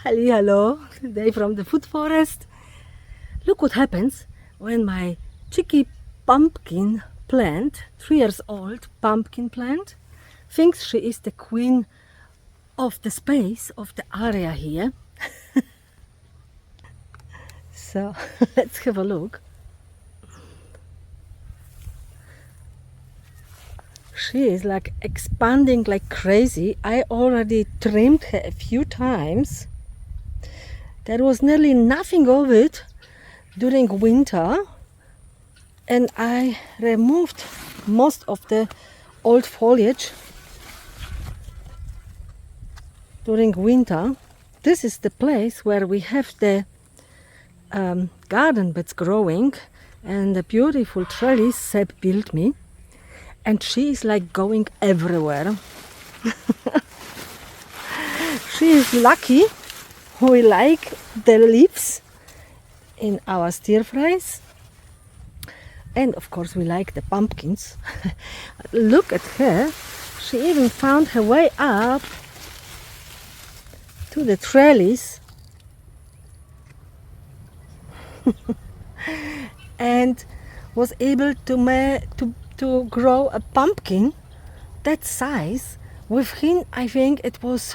Hello, today from the food forest. Look what happens when my cheeky pumpkin plant, 3 years old pumpkin plant, thinks she is the queen of the space, of the area here. So let's have a look. She is like expanding like crazy. I already trimmed her a few times. There was nearly nothing of it during winter, and I removed most of the old foliage during winter. This is the place where we have the garden beds growing and the beautiful trellis Seb built me, and she is like going everywhere. She is lucky. We like the leaves in our stir fries, and of course we like the pumpkins. Look at her, she even found her way up to the trellis and was able to grow a pumpkin that size within, I think it was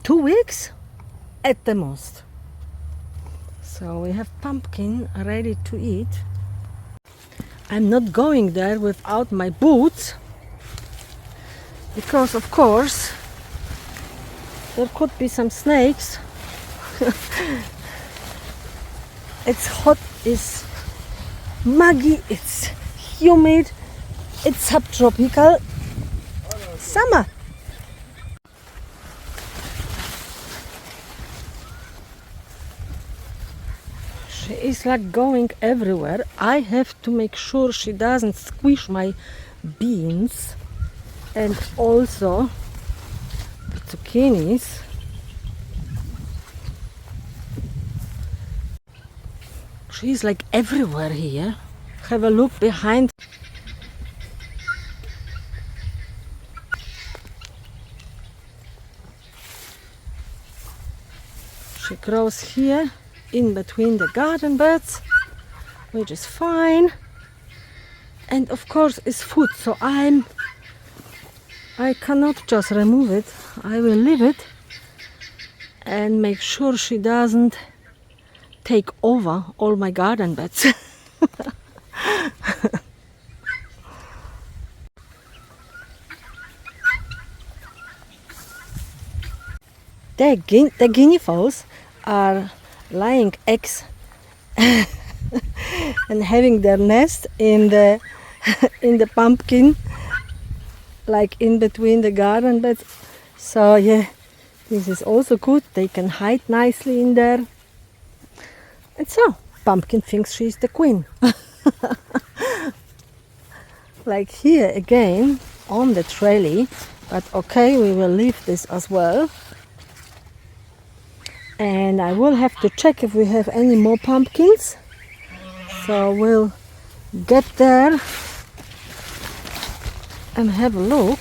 2 weeks at the most. So we have pumpkin ready to eat. I'm not going there without my boots, because of course there could be some snakes. It's hot, it's muggy, it's humid, it's subtropical summer. She is like going everywhere. I have to make sure she doesn't squish my beans and also the zucchinis. She's like everywhere here. Have a look behind. She grows here in between the garden beds, which is fine, and of course it's food, so I cannot just remove it. I will leave it and make sure she doesn't take over all my garden beds. The guinea fowls are laying eggs and having their nest in the in the pumpkin, like in between the garden beds. So yeah, this is also good. They can hide nicely in there. And so pumpkin thinks she's the queen. Like here again on the trellis, but okay, we will leave this as well. And I will have to check if we have any more pumpkins. So we'll get there and have a look.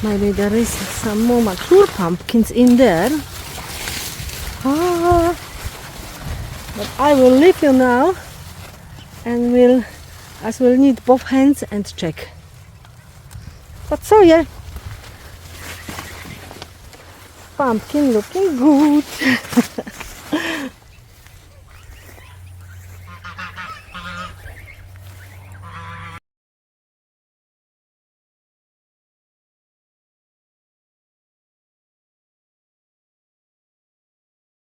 Maybe there is some more mature pumpkins in there. But I will leave you now, and we'll need both hands and check. But so yeah, pumpkin looking good.